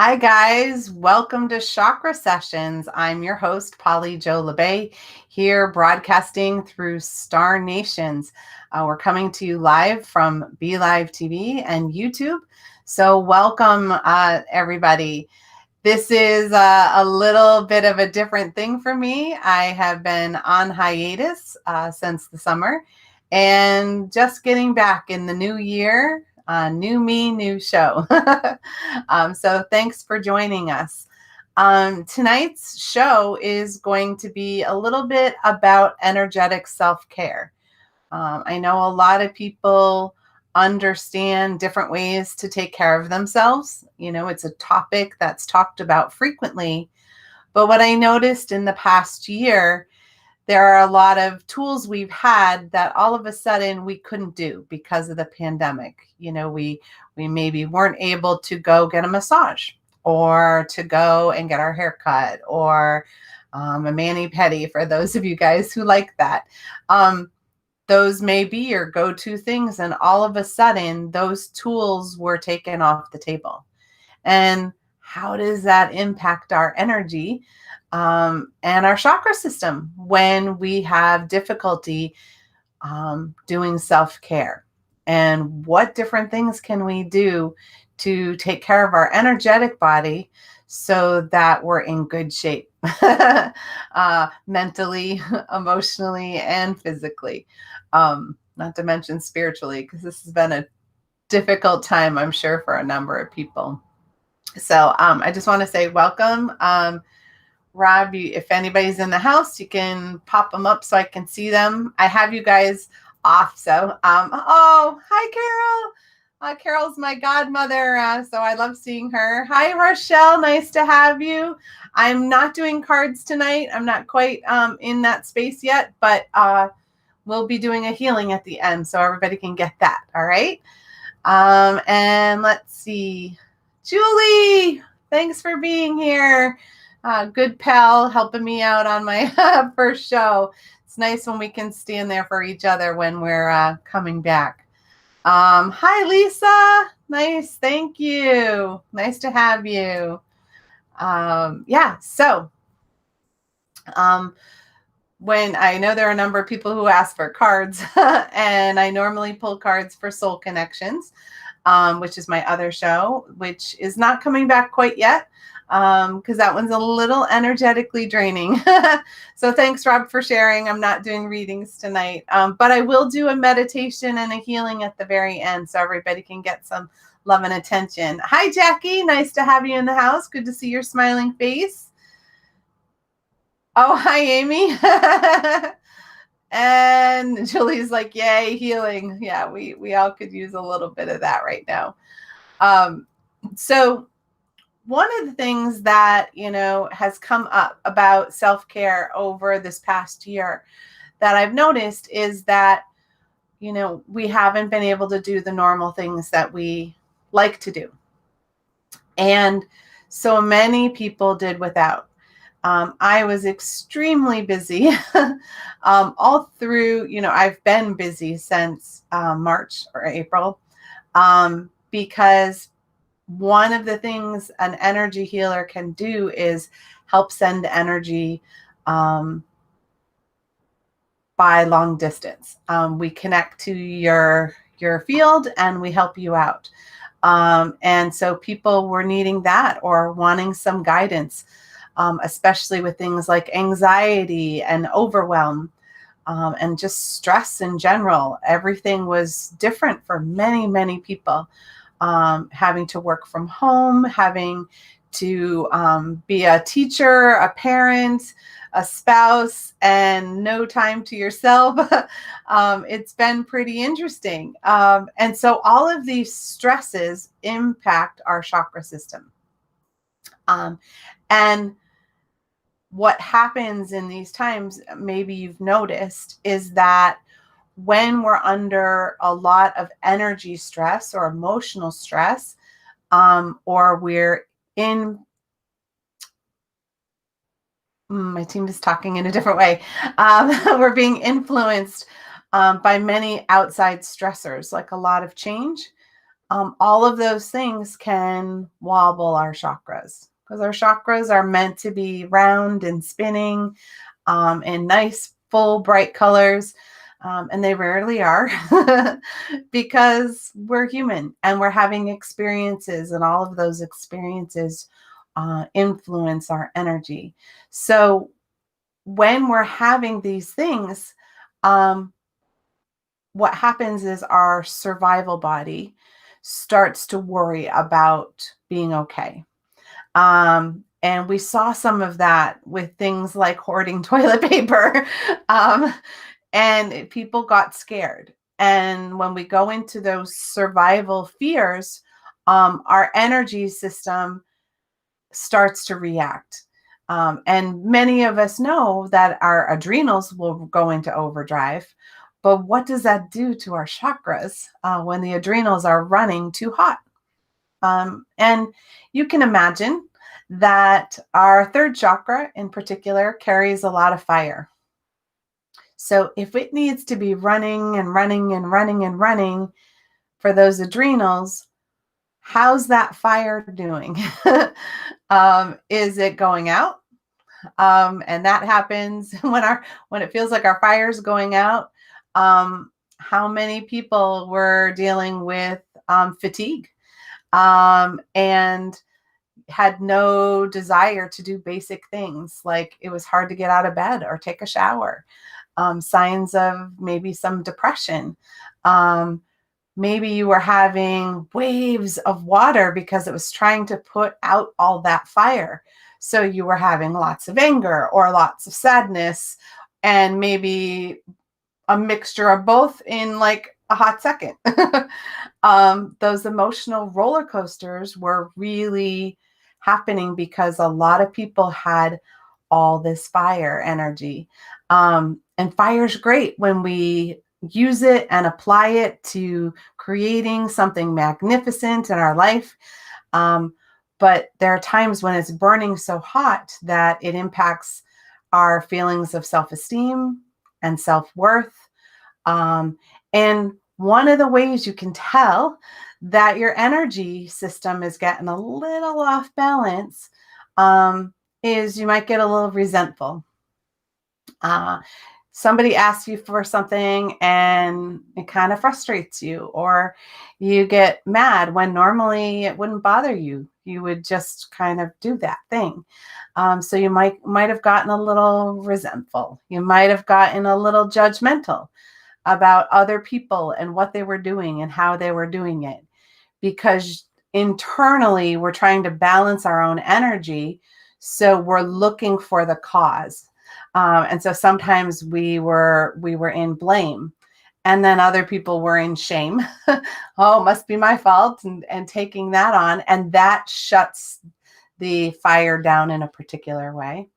Hi, guys. Welcome to Chakra Sessions. I'm your host, Jo Labbé, here broadcasting through Star Nations. We're coming to you live from Be Live TV and YouTube. So welcome, everybody. This is a little bit of a different thing for me. I have been on hiatus since the summer and just getting back in the new year. New me, new show. So thanks for joining us. Tonight's show is going to be a little bit about energetic self-care. I know a lot of people understand different ways to take care of themselves. You know, it's a topic that's talked about frequently. But what I noticed in the past year, there are a lot of tools we've had that all of a sudden we couldn't do because of the pandemic. You know, we maybe weren't able to go get a massage or to go and get our hair cut or a mani-pedi for those of you guys who like that. Those may be your go-to things, and all of a sudden those tools were taken off the table. And how does that impact our energy and our chakra system when we have difficulty doing self-care? And what different things can we do to take care of our energetic body so that we're in good shape mentally, emotionally, and physically, not to mention spiritually, because this has been a difficult time, I'm sure, for a number of people. So I just want to say welcome. Rob, if anybody's in the house, you can pop them up so I can see them. I have you guys off. So, oh, hi, Carol. Carol's my godmother, so I love seeing her. Hi, Rochelle. Nice to have you. I'm not doing cards tonight. I'm not quite in that space yet, but we'll be doing a healing at the end so everybody can get that. All right. And let's see. Julie, thanks for being here. Good pal, helping me out on my first show. It's nice when we can stand there for each other when we're coming back. Hi, Lisa. Nice. Thank you. Nice to have you. So when I know there are a number of people who ask for cards, and I normally pull cards for Soul Connections, which is my other show, which is not coming back quite yet, because that one's a little energetically draining. So thanks, Rob, for sharing. I'm not doing readings tonight, but I will do a meditation and a healing at the very end so everybody can get some love and attention. Hi, Jackie. Nice to have you in the house. Good to see your smiling face. Oh, hi, Amy. And Julie's like, yay, healing. Yeah, we all could use a little bit of that right now. So one of the things that, has come up about self-care over this past year that I've noticed is that, we haven't been able to do the normal things that we like to do. And so many people did without. I was extremely busy all through, I've been busy since March or April, because one of the things an energy healer can do is help send energy by long distance. We connect to your field and we help you out. And so people were needing that or wanting some guidance, especially with things like anxiety and overwhelm, and just stress in general. Everything was different for many, many people. Having to work from home, having to be a teacher, a parent, a spouse, and no time to yourself. It's been pretty interesting. And so all of these stresses impact our chakra system. And what happens in these times, maybe you've noticed, is that when we're under a lot of energy stress or emotional stress, or we're in, my team is talking in a different way. We're being influenced by many outside stressors, like a lot of change. all of those things can wobble our chakras, because our chakras are meant to be round and spinning in nice, full, bright colors. And they rarely are because we're human and we're having experiences, and all of those experiences influence our energy. So when we're having these things, what happens is our survival body starts to worry about being okay. And we saw some of that with things like hoarding toilet paper. And people got scared. And when we go into those survival fears, our energy system starts to react. And many of us know that our adrenals will go into overdrive. But what does that do to our chakras when the adrenals are running too hot? And you can imagine that our third chakra in particular carries a lot of fire. So if it needs to be running and running and running and running for those adrenals, how's that fire doing? Is it going out? And that happens when it feels like our fire's going out. How many people were dealing with fatigue and had no desire to do basic things, like it was hard to get out of bed or take a shower. Signs of maybe some depression. Maybe you were having waves of water because it was trying to put out all that fire. So you were having lots of anger or lots of sadness, and maybe a mixture of both in like a hot second. Those emotional roller coasters were really happening because a lot of people had all this fire energy. And fire's great when we use it and apply it to creating something magnificent in our life. But there are times when it's burning so hot that it impacts our feelings of self-esteem and self-worth. And one of the ways you can tell that your energy system is getting a little off balance is you might get a little resentful. Somebody asks you for something and it kind of frustrates you, or you get mad when normally it wouldn't bother you. You would just kind of do that thing. So you might have gotten a little resentful. You might have gotten a little judgmental about other people and what they were doing and how they were doing it, because internally we're trying to balance our own energy. So we're looking for the cause. And so sometimes we were in blame, and then other people were in shame. Oh, must be my fault, and taking that on, and that shuts the fire down in a particular way.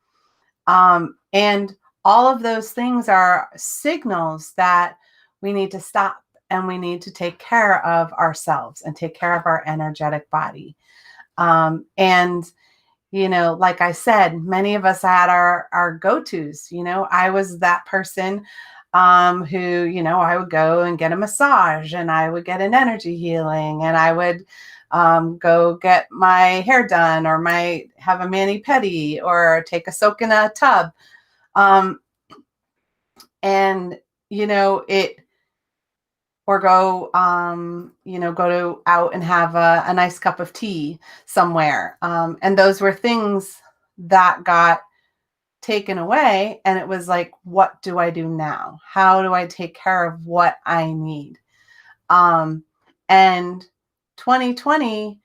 And all of those things are signals that we need to stop, and we need to take care of ourselves and take care of our energetic body. And like I said, many of us had our go-tos. I was that person who, I would go and get a massage, and I would get an energy healing, and I would go get my hair done, or have a mani-pedi, or take a soak in a tub. And, or go, go out and have a nice cup of tea somewhere. And those were things that got taken away. And it was like, what do I do now? How do I take care of what I need? And 2020,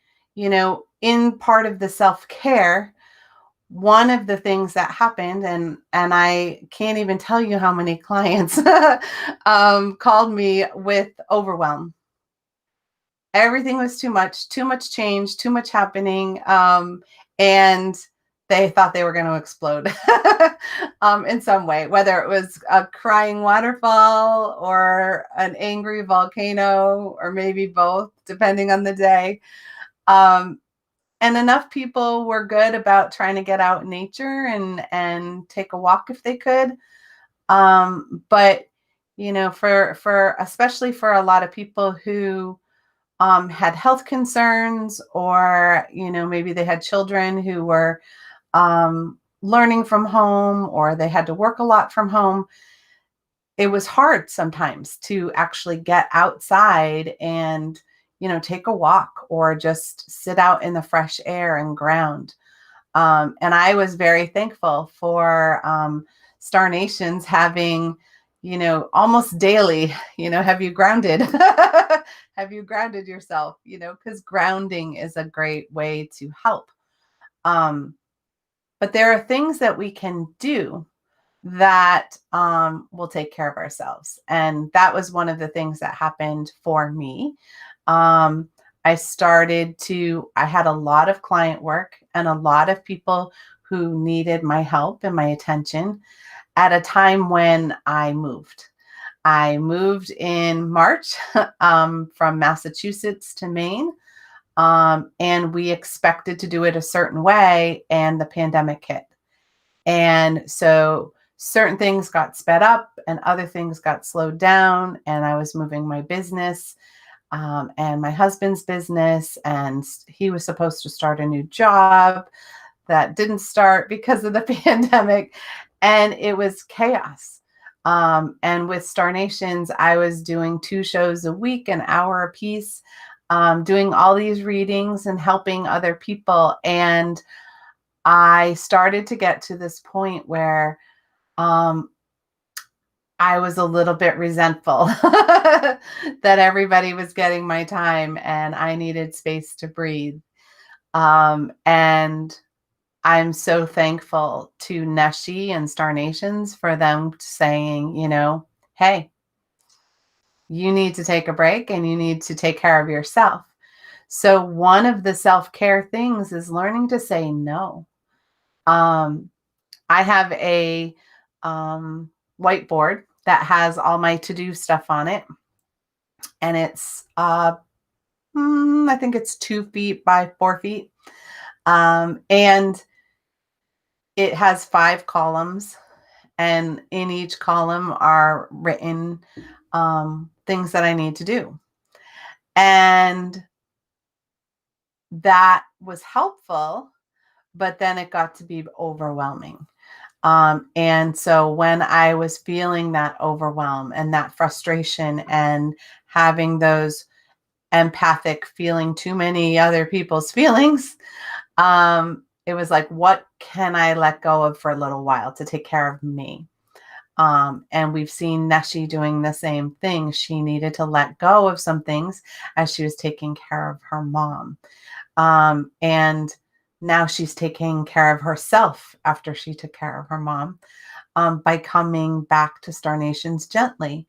in part of the self-care, one of the things that happened, and I can't even tell you how many clients called me with overwhelm. Everything was too much change, too much happening. And they thought they were going to explode in some way, whether it was a crying waterfall or an angry volcano, or maybe both, depending on the day. And enough people were good about trying to get out in nature and take a walk if they could. But, for especially for a lot of people who had health concerns, or, maybe they had children who were learning from home, or they had to work a lot from home, it was hard sometimes to actually get outside and, take a walk or just sit out in the fresh air and ground. And I was very thankful for Star Nations having, almost daily, have you grounded? Have you grounded yourself? Because grounding is a great way to help. But there are things that we can do that will take care of ourselves. And that was one of the things that happened for me. I had a lot of client work and a lot of people who needed my help and my attention at a time when I moved. I moved in March from Massachusetts to Maine. And we expected to do it a certain way, and the pandemic hit. And so certain things got sped up and other things got slowed down. And I was moving my business and my husband's business. And he was supposed to start a new job that didn't start because of the pandemic. And it was chaos. And with Star Nations, I was doing 2 shows a week, an hour a piece, doing all these readings and helping other people. And I started to get to this point where I was a little bit resentful that everybody was getting my time and I needed space to breathe. And I'm so thankful to Neshi and Star Nations for them saying, hey, you need to take a break and you need to take care of yourself. So one of the self-care things is learning to say no. I have a whiteboard that has all my to-do stuff on it. And it's, I think it's 2 feet by 4 feet. And it has 5 columns. And in each column are written things that I need to do. And that was helpful, but then it got to be overwhelming. And so when I was feeling that overwhelm and that frustration and having those empathic, feeling too many other people's feelings, it was like, what can I let go of for a little while to take care of me? And we've seen Neshi doing the same thing. She needed to let go of some things as she was taking care of her mom. And now she's taking care of herself after she took care of her mom, by coming back to Star Nations gently.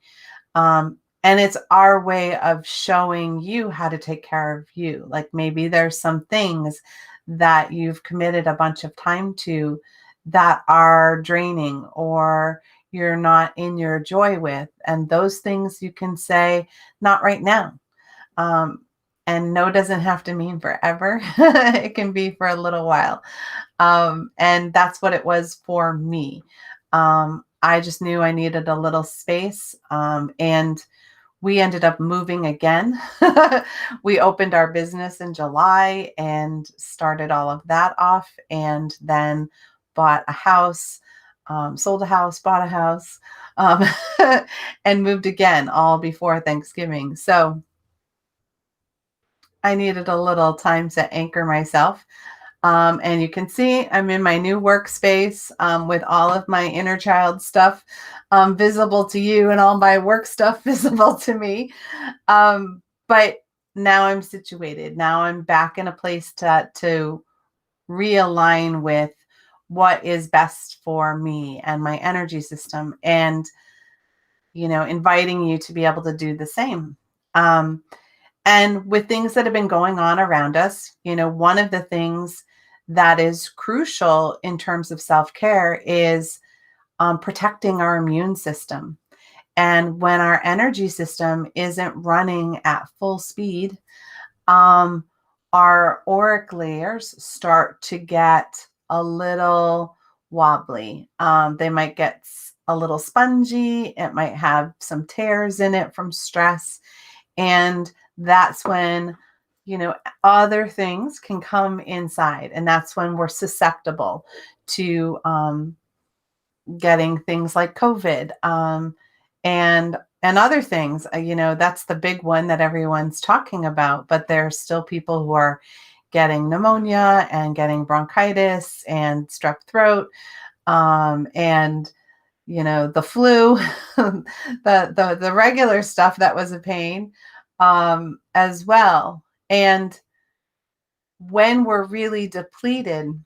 And it's our way of showing you how to take care of you. Like maybe there's some things that you've committed a bunch of time to that are draining or you're not in your joy with. And those things you can say, not right now. And no doesn't have to mean forever. It can be for a little while. And that's what it was for me. I just knew I needed a little space. And we ended up moving again. We opened our business in July and started all of that off, and then bought a house, sold a house, bought a house, and moved again all before Thanksgiving. So I needed a little time to anchor myself. And you can see I'm in my new workspace with all of my inner child stuff visible to you and all my work stuff visible to me. But now I'm situated. Now I'm back in a place to realign with what is best for me and my energy system, and, inviting you to be able to do the same. And with things that have been going on around us, one of the things that is crucial in terms of self-care is protecting our immune system. And when our energy system isn't running at full speed, our auric layers start to get a little wobbly. They might get a little spongy. It might have some tears in it from stress. And that's when, other things can come inside. And that's when we're susceptible to getting things like COVID, and other things. That's the big one that everyone's talking about. But there's still people who are getting pneumonia and getting bronchitis and strep throat, and the flu, the regular stuff that was a pain, as well. And when we're really depleted,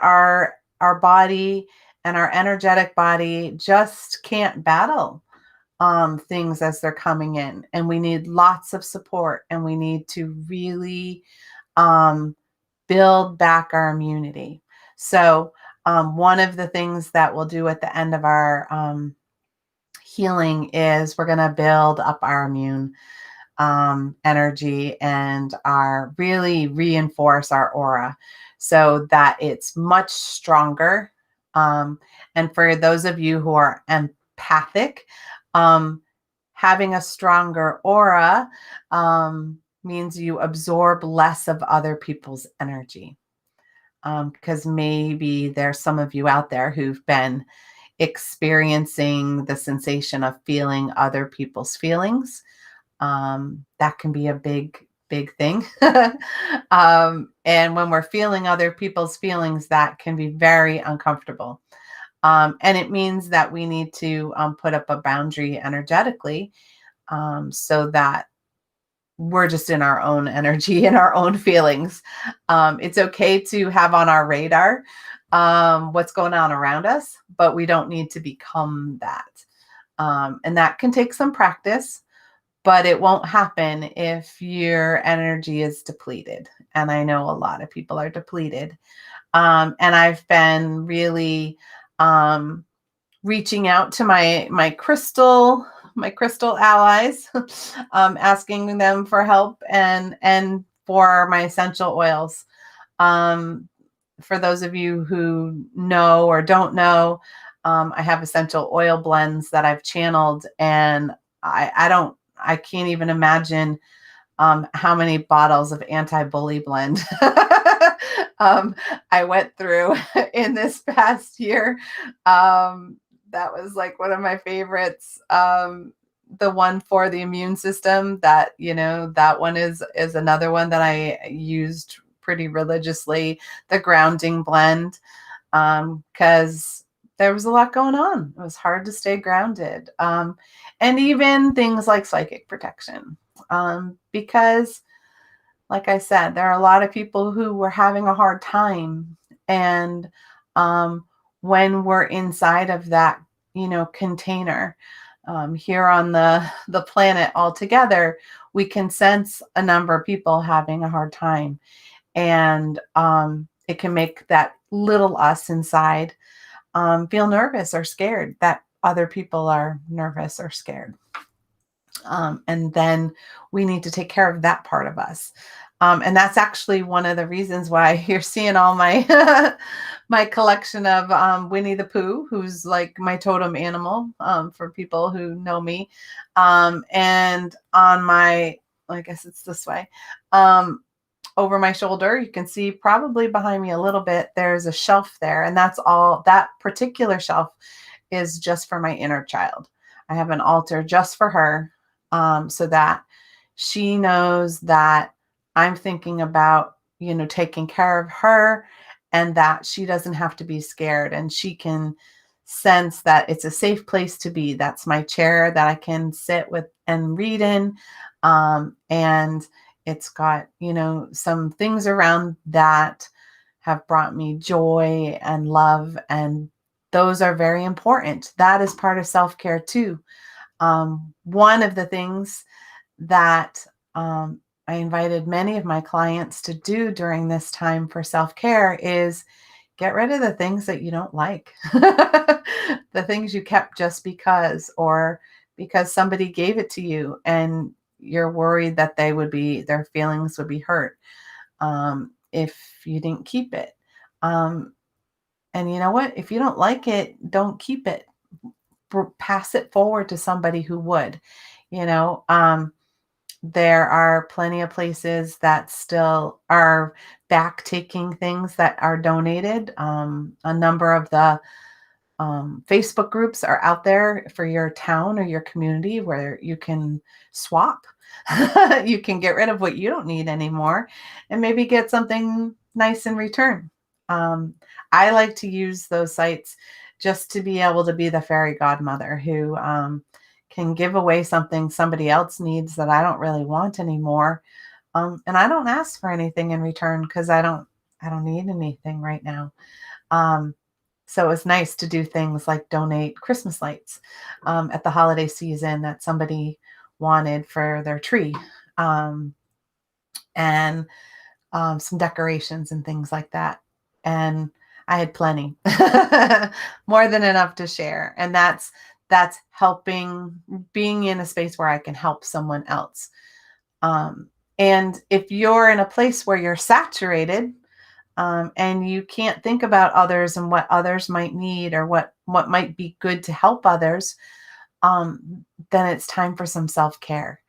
our body and our energetic body just can't battle things as they're coming in, and we need lots of support, and we need to really um, build back our immunity. So one of the things that we'll do at the end of our healing is we're going to build up our immune energy and really reinforce our aura so that it's much stronger. And for those of you who are empathic, having a stronger aura means you absorb less of other people's energy. Because maybe there's some of you out there who've been experiencing the sensation of feeling other people's feelings. That can be a big thing. And when we're feeling other people's feelings, that can be very uncomfortable. And it means that we need to put up a boundary energetically, so that we're just in our own energy and our own feelings. It's okay to have on our radar what's going on around us, but we don't need to become that. And that can take some practice, but it won't happen if your energy is depleted. And I know a lot of people are depleted. And I've been really reaching out to my crystal allies, asking them for help and for my essential oils. For those of you who know or don't know, I have essential oil blends that I've channeled, and I can't even imagine how many bottles of anti-bully blend I went through in this past year. That was like one of my favorites. The one for the immune system, that one is another one that I used pretty religiously. The grounding blend, because there was a lot going on. It was hard to stay grounded. And even things like psychic protection, because, like I said, there are a lot of people who were having a hard time. And when we're inside of that, container, here on the planet altogether, we can sense a number of people having a hard time. And it can make that little us inside feel nervous or scared that other people are nervous or scared. And then we need to take care of that part of us. And that's actually one of the reasons why you're seeing all my my collection of Winnie the Pooh, who's like my totem animal, for people who know me. And on my, I guess it's this way, over my shoulder, you can see probably behind me a little bit, there's a shelf there. And that's all, that particular shelf is just for my inner child. I have an altar just for her, so that she knows that I'm thinking about, taking care of her, and that she doesn't have to be scared, and she can sense that it's a safe place to be. That's my chair that I can sit with and read in. And it's got, some things around that have brought me joy and love, and those are very important. That is part of self-care too. One of the things that I invited many of my clients to do during this time for self-care is get rid of the things that you don't like, the things you kept just because, or because somebody gave it to you and you're worried that their feelings would be hurt if you didn't keep it. And you know what? If you don't like it, don't keep it. Pass it forward to somebody who would, There are plenty of places that still are back taking things that are donated. A number of the Facebook groups are out there for your town or your community where you can swap. You can get rid of what you don't need anymore and maybe get something nice in return. Um, I like to use those sites just to be able to be the fairy godmother who can give away something somebody else needs that I don't really want anymore. And I don't ask for anything in return because I don't need anything right now. Um, so it was nice to do things like donate Christmas lights at the holiday season that somebody wanted for their tree, um, and some decorations and things like that. And I had plenty, more than enough to share. And that's helping, being in a space where I can help someone else. And if you're in a place where you're saturated, and you can't think about others and what others might need or what might be good to help others, then it's time for some self-care,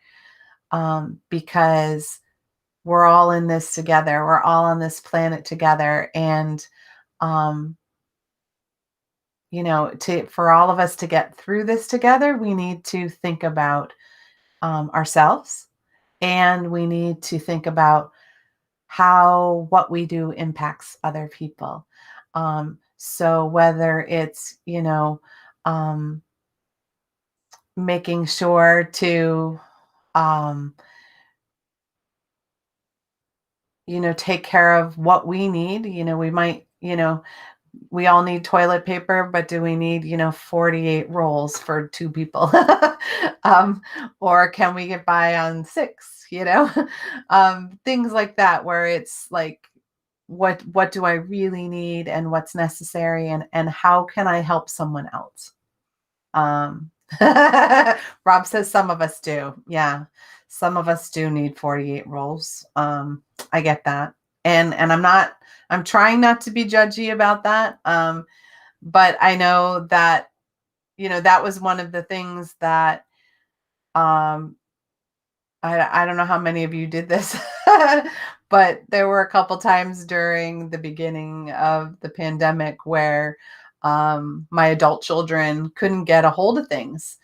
because we're all in this together. We're all on this planet together. And, um, for all of us to get through this together, we need to think about ourselves, and we need to think about how what we do impacts other people. So whether it's, um, making sure to, um, take care of what we need, we might, we all need toilet paper, but do we need, 48 rolls for two people? um, or can we get by on six, things like that, where it's like, what do I really need and what's necessary, and how can I help someone else? Um, Rob says some of us do. Yeah. Some of us do need 48 rolls. I get that. And I'm trying not to be judgy about that. But I know that, that was one of the things that, um, I don't know how many of you did this, but there were a couple times during the beginning of the pandemic where my adult children couldn't get a hold of things,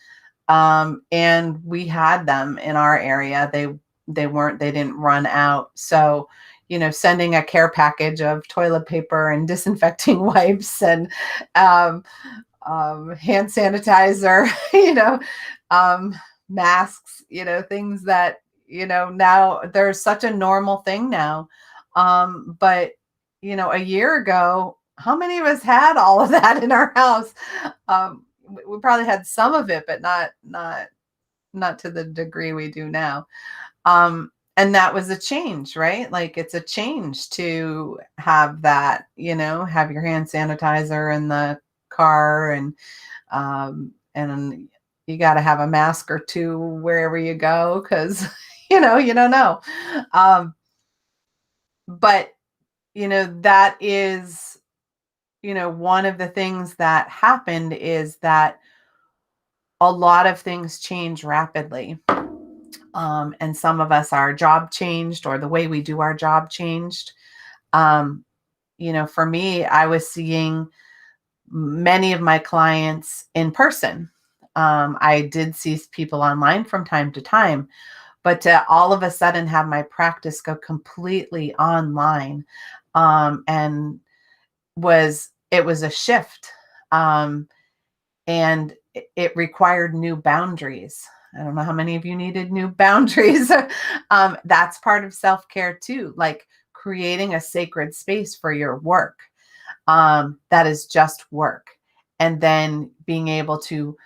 and we had them in our area. They didn't run out, so sending a care package of toilet paper and disinfecting wipes and um, hand sanitizer, um, masks, things that, now there's such a normal thing now. But, a year ago, how many of us had all of that in our house? We probably had some of it, but not to the degree we do now. And that was a change, right? Like, it's a change to have that, have your hand sanitizer in the car, and you got to have a mask or two wherever you go, because you don't know. But that is, one of the things that happened is that a lot of things change rapidly. And some of us, our job changed, or the way we do our job changed. um, for me, I was seeing many of my clients in person. I did see people online from time to time, but to all of a sudden have my practice go completely online, and it was a shift, and it required new boundaries. I don't know how many of you needed new boundaries. That's part of self-care too, like creating a sacred space for your work, that is just work, and then being able to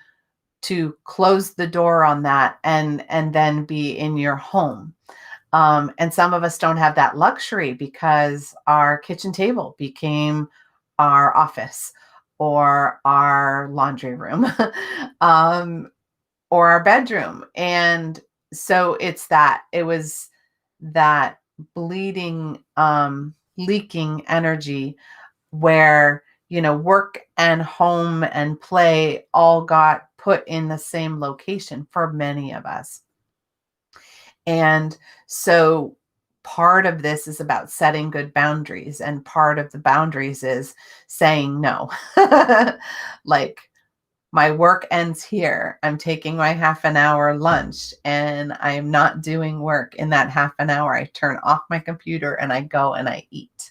close the door on that, and then be in your home. And some of us don't have that luxury because our kitchen table became our office, or our laundry room, um, or our bedroom. And so it was that bleeding, leaking energy where, work and home and play all got put in the same location for many of us. And so part of this is about setting good boundaries, and part of the boundaries is saying no. Like, my work ends here. I'm taking my half an hour lunch and I'm not doing work in that half an hour. I turn off my computer and I go and I eat.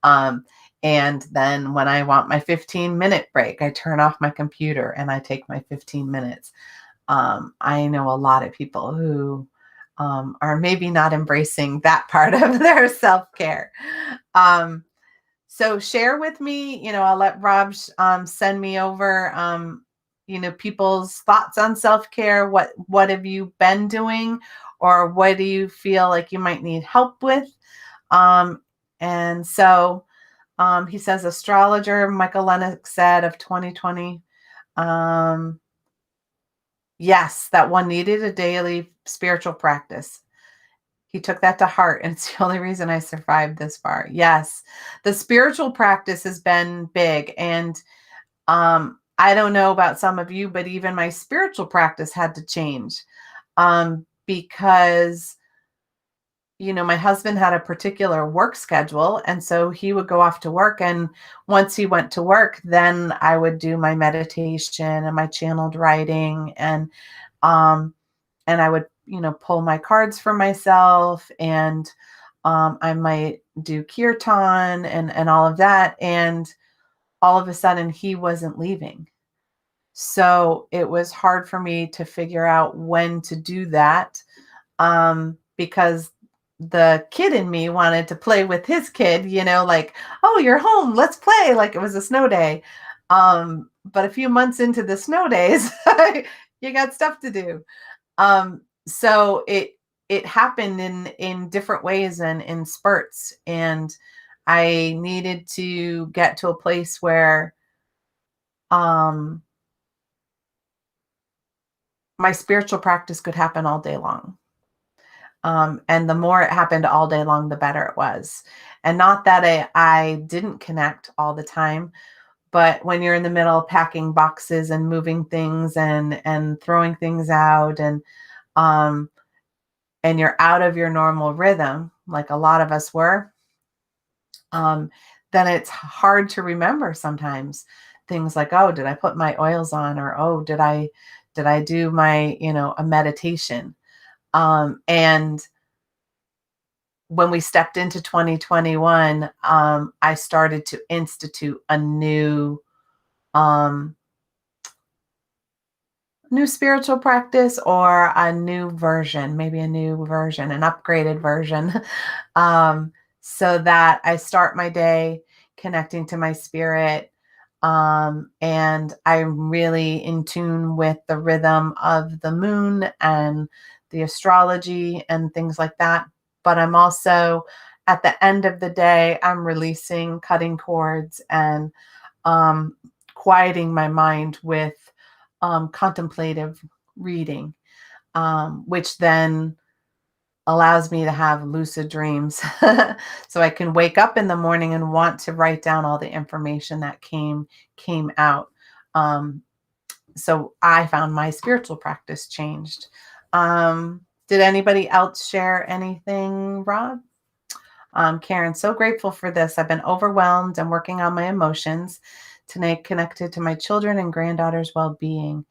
Um, and then when I want my 15-minute break, I turn off my computer and I take my 15 minutes. I know a lot of people who are maybe not embracing that part of their self-care. So share with me, I'll let Rob send me over, people's thoughts on self-care. What have you been doing, or what do you feel like you might need help with? And so he says, astrologer Michael Lennox said of 2020, yes, that one needed a daily spiritual practice. He took that to heart, and it's the only reason I survived this far. Yes, the spiritual practice has been big. And I don't know about some of you, but even my spiritual practice had to change, because my husband had a particular work schedule. And so he would go off to work. And once he went to work, then I would do my meditation and my channeled writing. And I would, pull my cards for myself, and I might do kirtan and all of that. And all of a sudden he wasn't leaving. So it was hard for me to figure out when to do that, because the kid in me wanted to play with his kid, like, oh, you're home, let's play, like it was a snow day. But a few months into the snow days, you got stuff to do. So it happened in different ways and in spurts. And I needed to get to a place where my spiritual practice could happen all day long. And the more it happened all day long, the better it was. And not that I didn't connect all the time, but when you're in the middle of packing boxes and moving things and throwing things out, um, and you're out of your normal rhythm, like a lot of us were, then it's hard to remember sometimes things like, oh, did I put my oils on? Or, oh, did I do my, a meditation? And when we stepped into 2021, I started to institute a um, new spiritual practice, or a new version, maybe a new version, an upgraded version, so that I start my day connecting to my spirit. And I'm really in tune with the rhythm of the moon and the astrology and things like that. But I'm also, at the end of the day, I'm releasing, cutting cords, and um, quieting my mind with contemplative reading, which then allows me to have lucid dreams. So I can wake up in the morning and want to write down all the information that came out. So I found my spiritual practice changed. Did anybody else share anything, Rob? Karen, so grateful for this. I've been overwhelmed and working on my emotions tonight, connected to my children and granddaughter's well-being.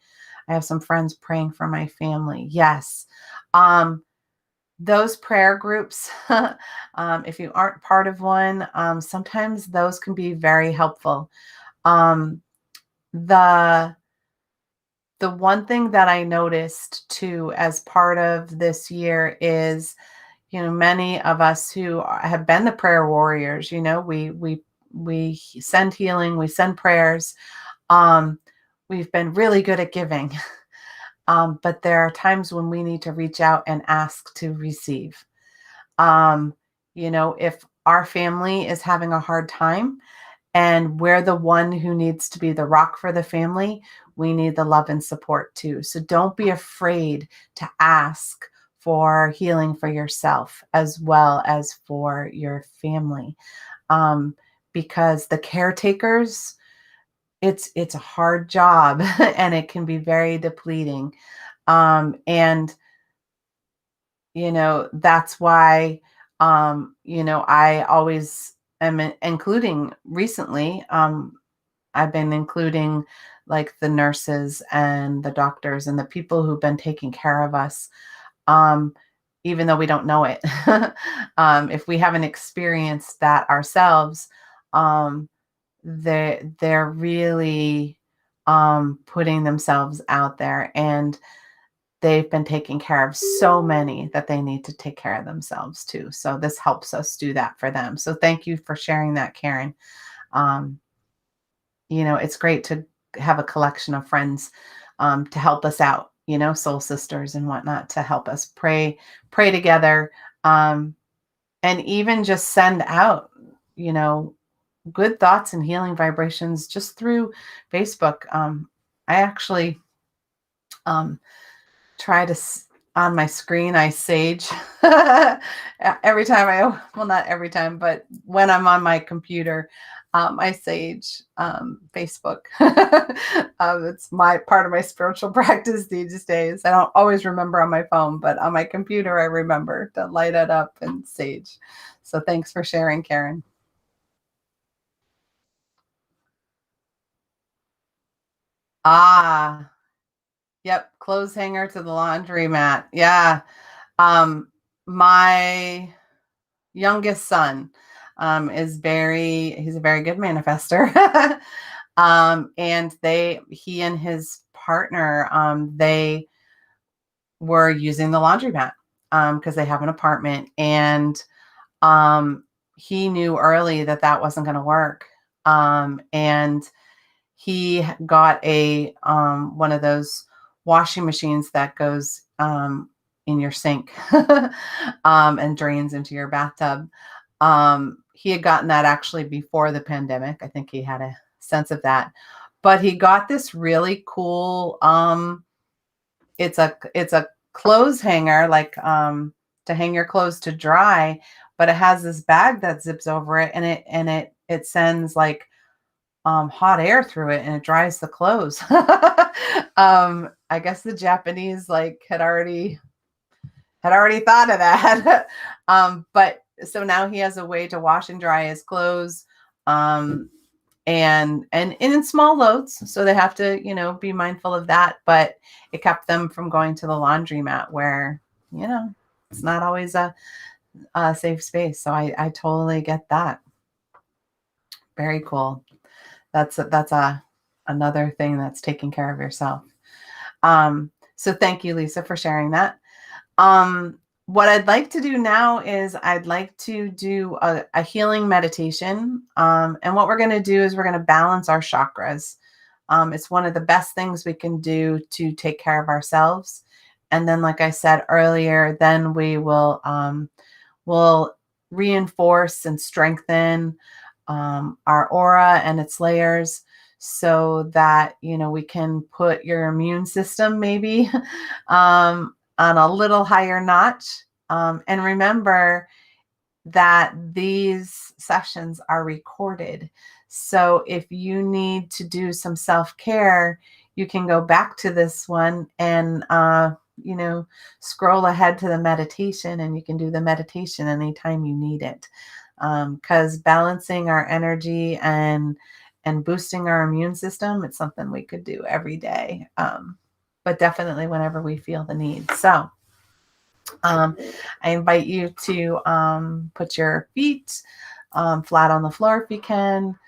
I have some friends praying for my family. Yes. Those prayer groups, if you aren't part of one, sometimes those can be very helpful. The one thing that I noticed too, as part of this year, is, many of us who have been the prayer warriors, we send healing, we send prayers. We've been really good at giving. But there are times when we need to reach out and ask to receive. If our family is having a hard time and we're the one who needs to be the rock for the family, we need the love and support too. So don't be afraid to ask for healing for yourself as well as for your family. Because the caretakers, it's a hard job and it can be very depleting. And that's why, I always am including recently, I've been including like the nurses and the doctors and the people who've been taking care of us, um, even though we don't know it. If we haven't experienced that ourselves, um, they're really putting themselves out there, and they've been taking care of so many that they need to take care of themselves too. So this helps us do that for them. So thank you for sharing that, Karen. Um, it's great to have a collection of friends to help us out, soul sisters and whatnot, to help us pray together, um, and even just send out, you know, good thoughts and healing vibrations just through Facebook. I actually um, try to on my screen, I sage every time well, not every time, but when I'm on my computer, I sage Facebook. It's my part of my spiritual practice these days. I don't always remember on my phone, but on my computer, I remember to light it up and sage. So thanks for sharing, Karen. Ah, yep. Clothes hanger to the laundry mat. Yeah. Um, my youngest son he's a very good manifester. And he and his partner, they were using the laundromat because they have an apartment, and he knew early that that wasn't going to work. And he got a one of those washing machines that goes in your sink and drains into your bathtub. He had gotten that actually before the pandemic. I think he had a sense of that. But he got this really cool it's a clothes hanger, like to hang your clothes to dry, but it has this bag that zips over it, and it sends like hot air through it, and it dries the clothes. I guess the Japanese like had already thought of that. But so now he has a way to wash and dry his clothes, and in small loads. So they have to, be mindful of that. But it kept them from going to the laundromat where, it's not always a safe space. So I totally get that. Very cool. That's another thing that's taking care of yourself. So thank you, Lisa, for sharing that. What I'd like to do now is I'd like to do a healing meditation. And what we're going to do is we're going to balance our chakras. It's one of the best things we can do to take care of ourselves. And then, like I said earlier, then we'll reinforce and strengthen our aura and its layers, so that we can put your immune system maybe on a little higher notch. And remember that these sessions are recorded. So if you need to do some self-care, you can go back to this one and, scroll ahead to the meditation, and you can do the meditation anytime you need it. Because balancing our energy and boosting our immune system, it's something we could do every day. But definitely whenever we feel the need. So I invite you to put your feet flat on the floor if you can.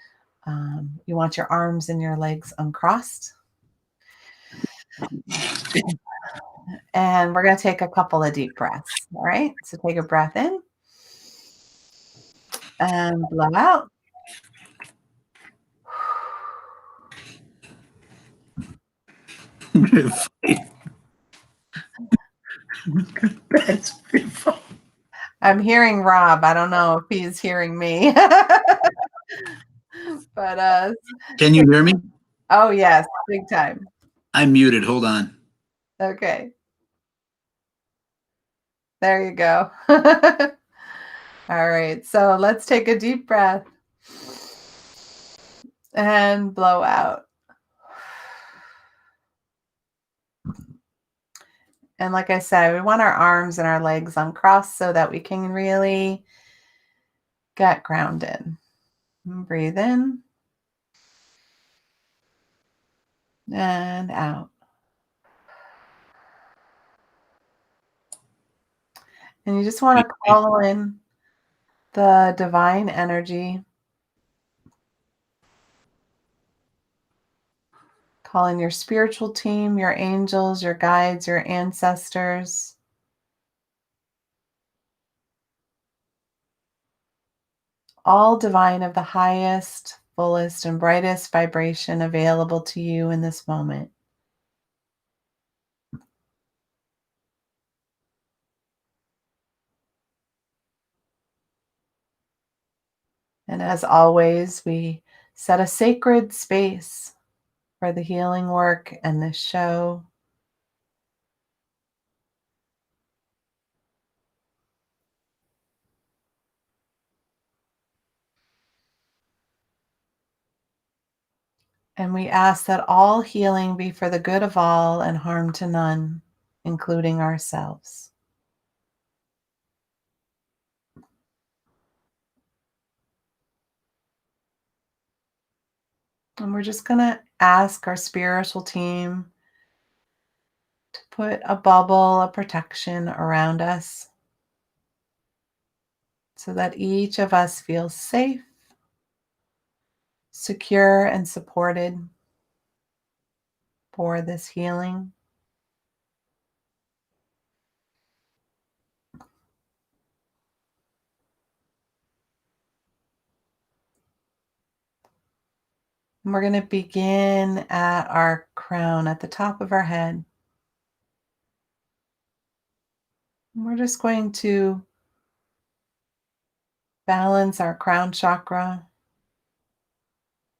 You want your arms and your legs uncrossed. And we're going to take a couple of deep breaths. All right. So take a breath in and blow out. I'm hearing Rob. I don't know if he's hearing me. But can you hear me? Oh yes, big time. I'm muted. Hold on. Okay. There you go. All right. So let's take a deep breath and blow out. And like I said, we want our arms and our legs uncrossed so that we can really get grounded. And breathe in and out. And you just want to call in the divine energy. Call in your spiritual team, your angels, your guides, your ancestors. All divine of the highest, fullest, and brightest vibration available to you in this moment. And as always, we set a sacred space for the healing work and this show. And we ask that all healing be for the good of all and harm to none, including ourselves. And we're just going to ask our spiritual team to put a bubble of protection around us so that each of us feels safe, secure, and supported for this healing. And we're going to begin at our crown, at the top of our head. And we're just going to balance our crown chakra,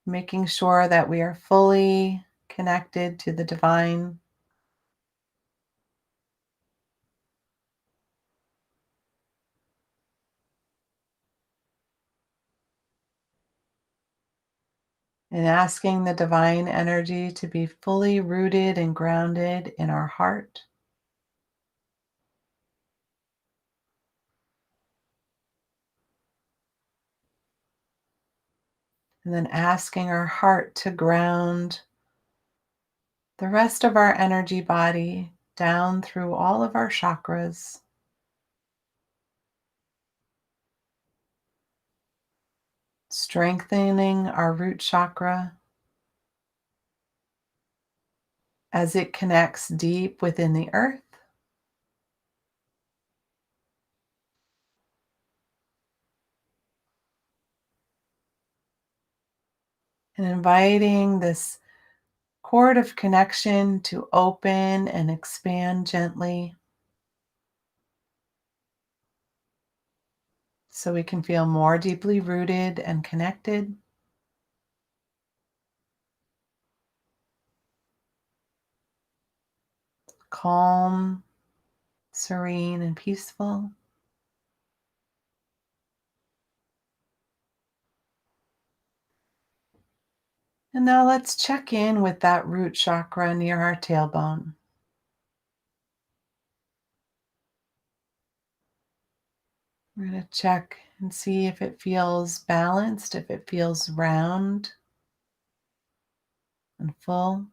making sure that we are fully connected to the divine. And asking the divine energy to be fully rooted and grounded in our heart. And then asking our heart to ground the rest of our energy body down through all of our chakras. Strengthening our root chakra as it connects deep within the earth. And inviting this cord of connection to open and expand gently so we can feel more deeply rooted and connected. Calm, serene, and peaceful. And now let's check in with that root chakra near our tailbone. We're going to check and see if it feels balanced, if it feels round and full.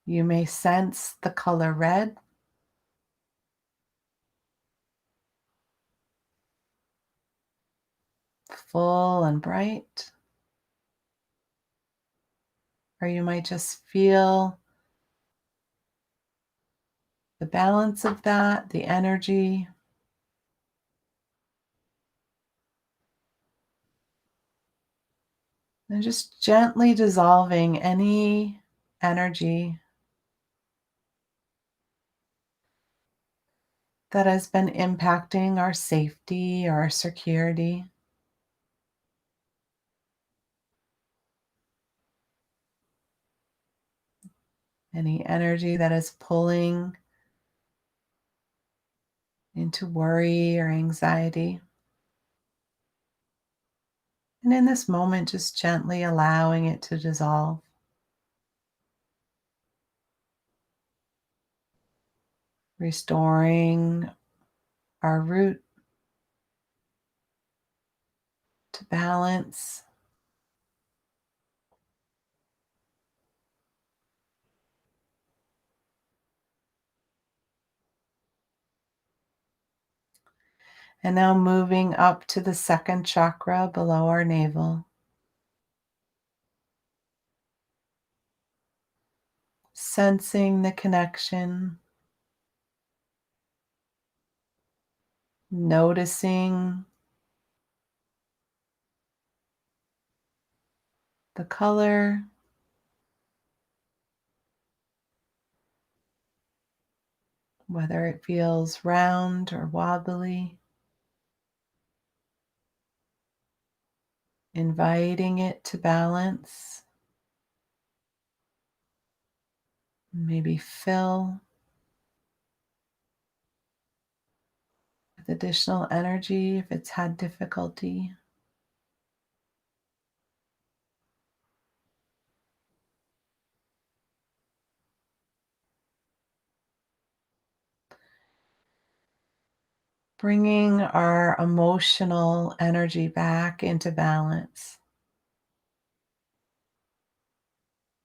You may sense the color red. Full and bright. Or you might just feel the balance of that, the energy. And just gently dissolving any energy that has been impacting our safety or our security. Any energy that is pulling into worry or anxiety. And in this moment, just gently allowing it to dissolve. restoring our root to balance. And now moving up to the second chakra below our navel. Sensing the connection, noticing the color, whether it feels round or wobbly, inviting it to balance, maybe fill with additional energy if it's had difficulty. Bringing our emotional energy back into balance,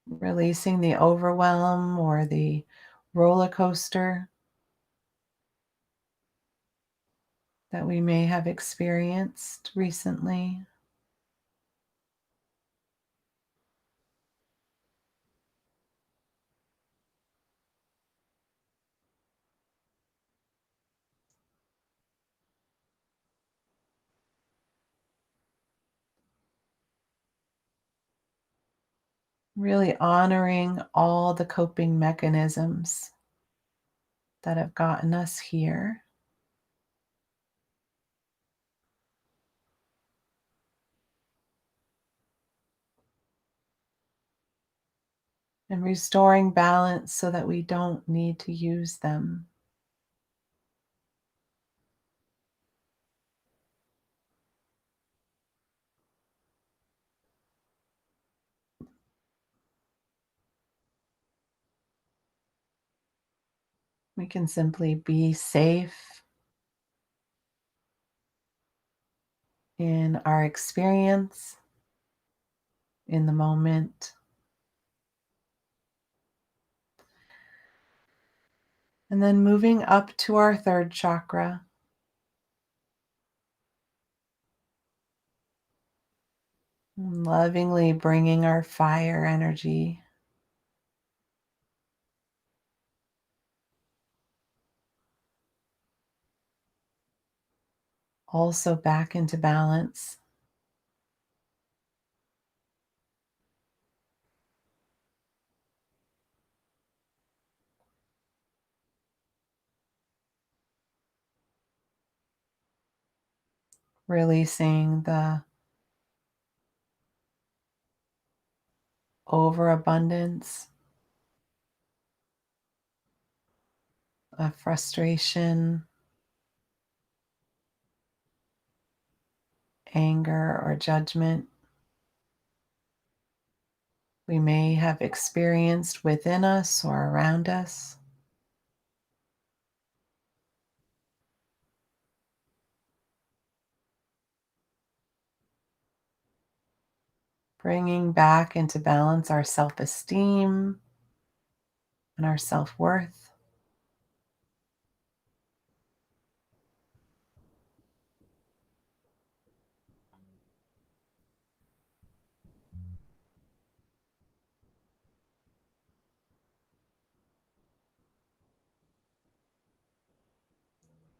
releasing the overwhelm or the roller coaster that we may have experienced recently. Really honoring all the coping mechanisms that have gotten us here. And restoring balance so that we don't need to use them. We can simply be safe in our experience, in the moment. And then moving up to our third chakra, lovingly bringing our fire energy, also back into balance. Releasing the overabundance of frustration, anger, or judgment we may have experienced within us or around us. Bringing back into balance our self-esteem and our self-worth.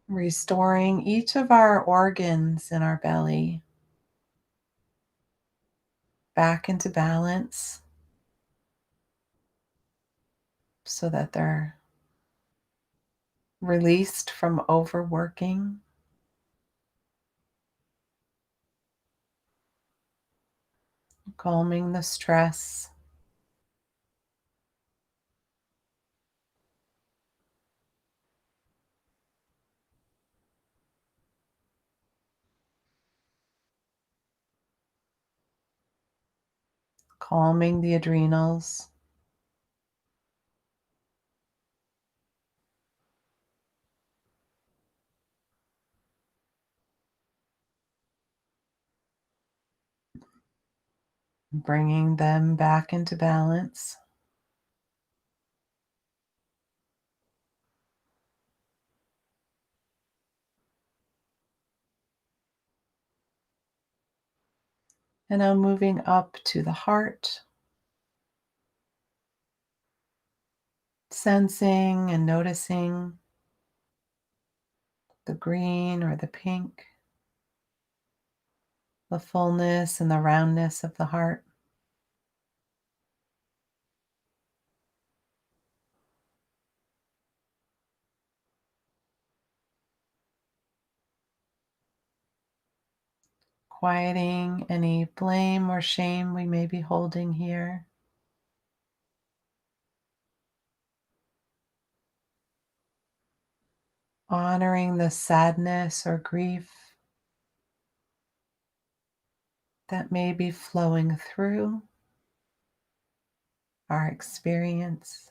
Restoring each of our organs in our belly back into balance so that they're released from overworking. Calming the stress. Calming the adrenals. bringing them back into balance. And now moving up to the heart, sensing and noticing the green or the pink, the fullness and the roundness of the heart. Quieting any blame or shame we may be holding here. Honoring the sadness or grief that may be flowing through our experience.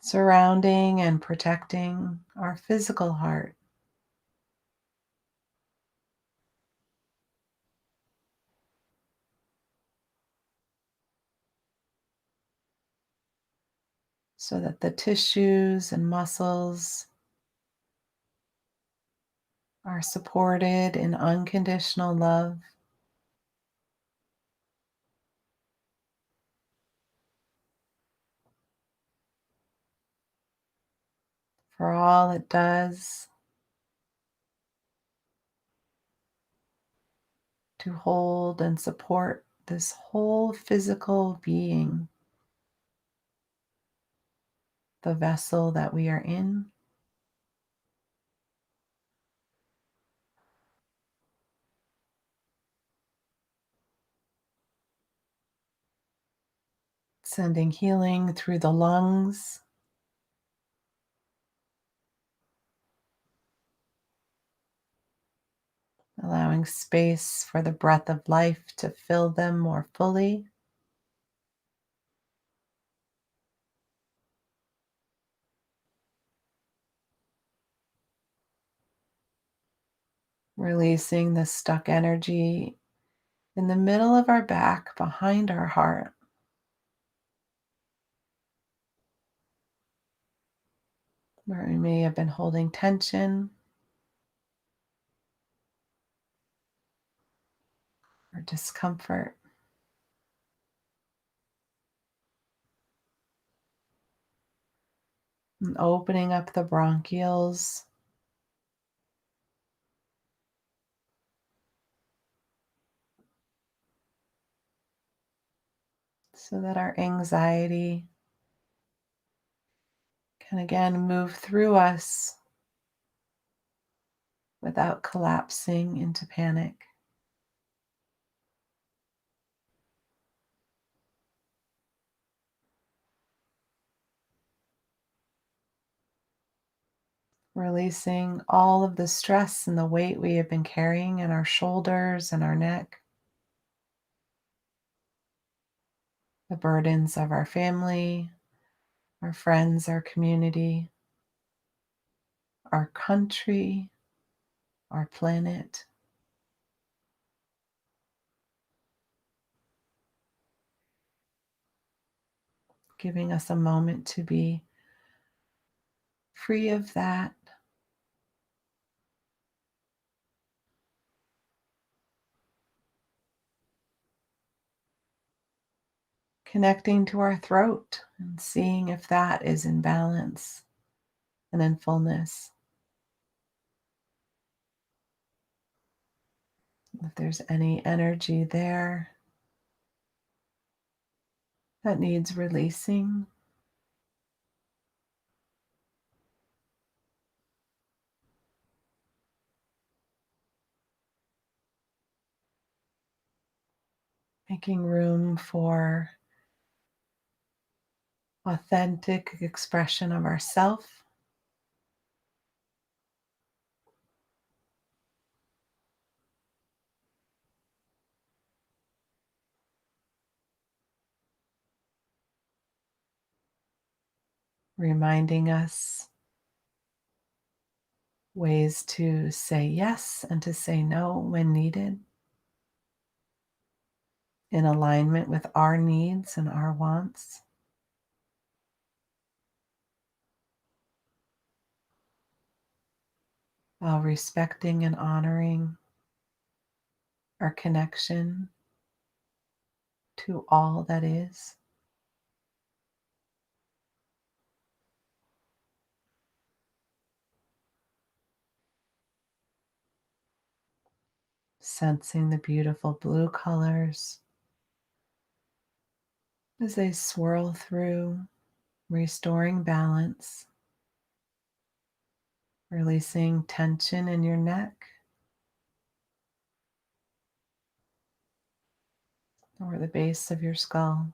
Surrounding and protecting our physical heart. So that the tissues and muscles are supported in unconditional love. For all it does to hold and support this whole physical being, the vessel that we are in. Sending healing through the lungs, allowing space for the breath of life to fill them more fully. Releasing the stuck energy in the middle of our back, behind our heart. Where we may have been holding tension or discomfort. And opening up the bronchioles so that our anxiety can again move through us without collapsing into panic. Releasing all of the stress and the weight we have been carrying in our shoulders and our neck, the burdens of our family, our friends, our community, our country, our planet. Giving us a moment to be free of that. Connecting to our throat and seeing if that is in balance and in fullness. If there's any energy there that needs releasing. Making room for authentic expression of ourself. reminding us ways to say yes and to say no when needed, in alignment with our needs and our wants, while respecting and honoring our connection to all that is. Sensing the beautiful blue colors as they swirl through, restoring balance, releasing tension in your neck or the base of your skull.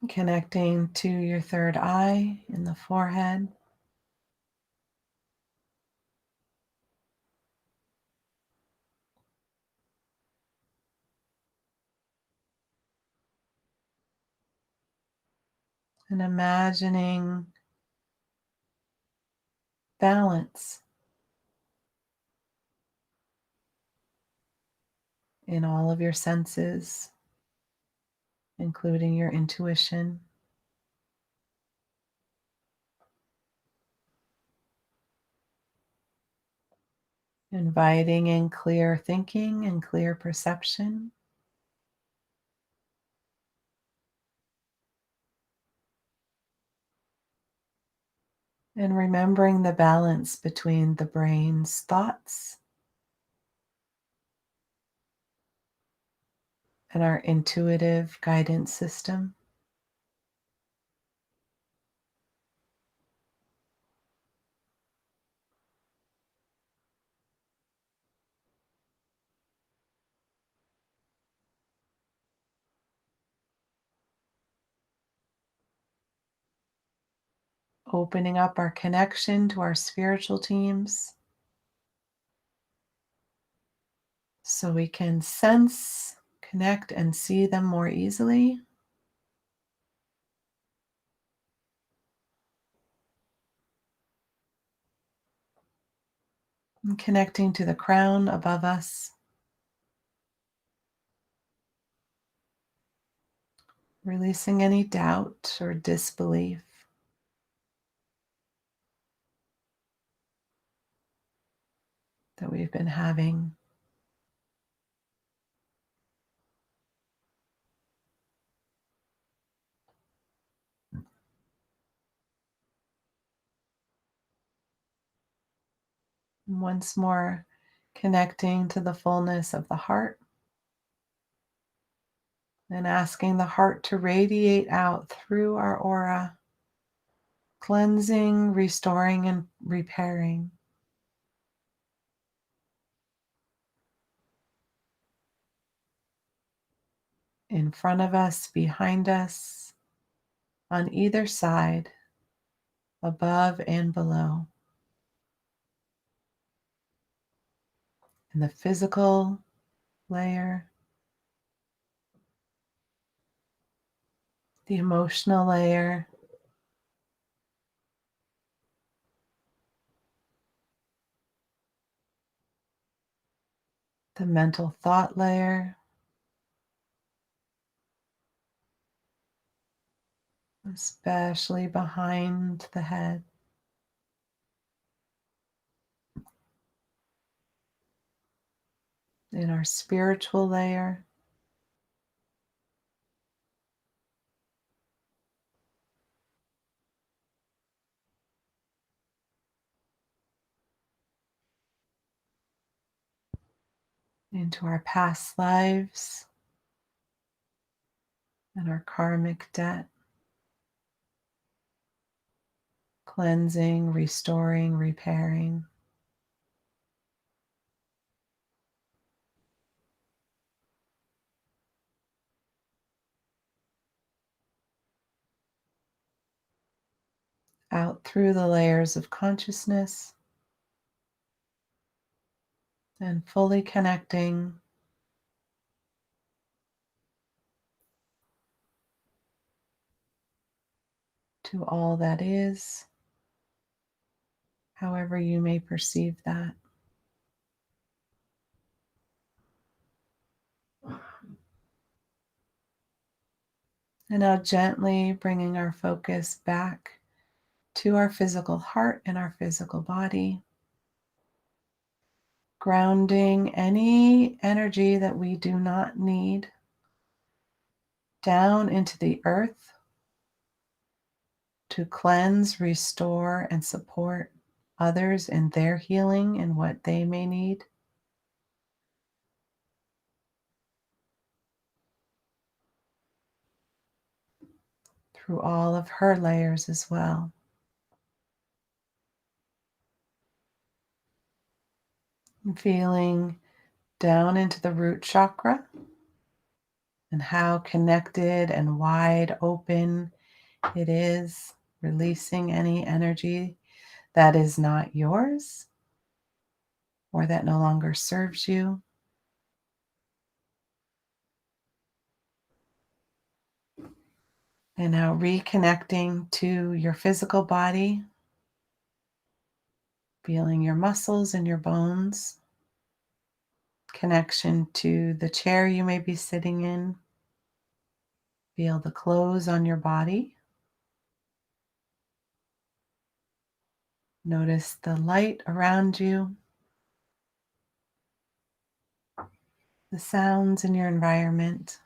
Connecting to your third eye in the forehead. And imagining balance in all of your senses, including your intuition. Inviting in clear thinking and clear perception. And remembering the balance between the brain's thoughts and our intuitive guidance system. Opening up our connection to our spiritual teams so we can sense, connect, and see them more easily. And connecting to the crown above us, releasing any doubt or disbelief that we've been having. And once more, connecting to the fullness of the heart and asking the heart to radiate out through our aura, cleansing, restoring, and repairing. In front of us, behind us, on either side, above and below. In the physical layer, the emotional layer, the mental thought layer, especially behind the head. In our spiritual layer, into our past lives and our karmic debt, cleansing, restoring, repairing. Out through the layers of consciousness and fully connecting to all that is, however you may perceive that. And now gently bringing our focus back to our physical heart and our physical body, grounding any energy that we do not need down into the earth to cleanse, restore, and support others in their healing and what they may need. Through all of her layers as well. And feeling down into the root chakra and how connected and wide open it is, releasing any energy that is not yours or that no longer serves you. And now reconnecting to your physical body, feeling your muscles and your bones, connection to the chair you may be sitting in. Feel the clothes on your body. Notice the light around you, the sounds in your environment.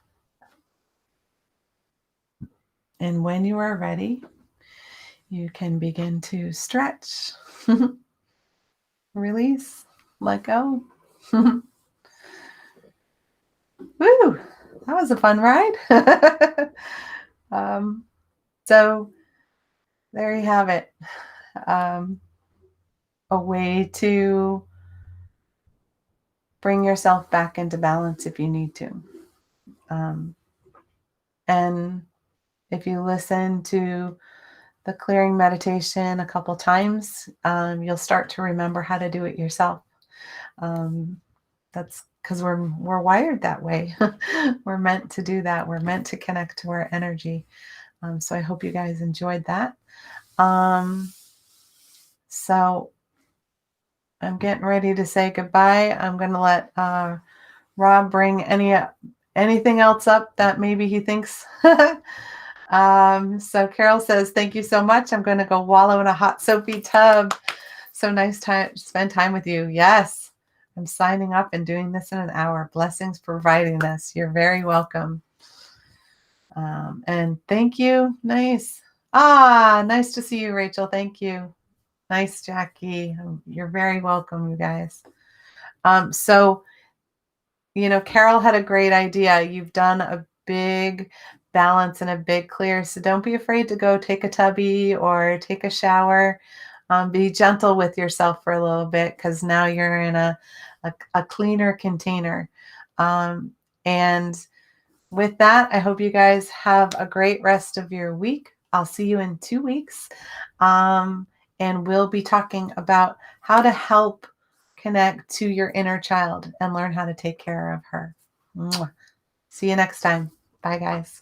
And when you are ready, you can begin to stretch, release, let go. Woo! That was a fun ride. So there you have it. A way to bring yourself back into balance if you need to. And if you listen to the clearing meditation a couple times, you'll start to remember how to do it yourself. That's because we're wired that way. We're meant to do that. We're meant to connect to our energy. So I hope you guys enjoyed that. So I'm getting ready to say goodbye. I'm going to let Rob bring anything else up that maybe he thinks. So Carol says, thank you so much. I'm going to go wallow in a hot soapy tub. So nice to spend time with you. Yes, I'm signing up and doing this in an hour. Blessings for providing this. You're very welcome. And thank you. Nice. Nice to see you, Rachel. Thank you. Nice, Jackie. You're very welcome, you guys. So, Carol had a great idea. You've done a big balance and a big clear. So don't be afraid to go take a tubby or take a shower. Be gentle with yourself for a little bit because now you're in a cleaner container. And with that, I hope you guys have a great rest of your week. I'll see you in 2 weeks. And we'll be talking about how to help connect to your inner child and learn how to take care of her. Mwah. See you next time. Bye, guys.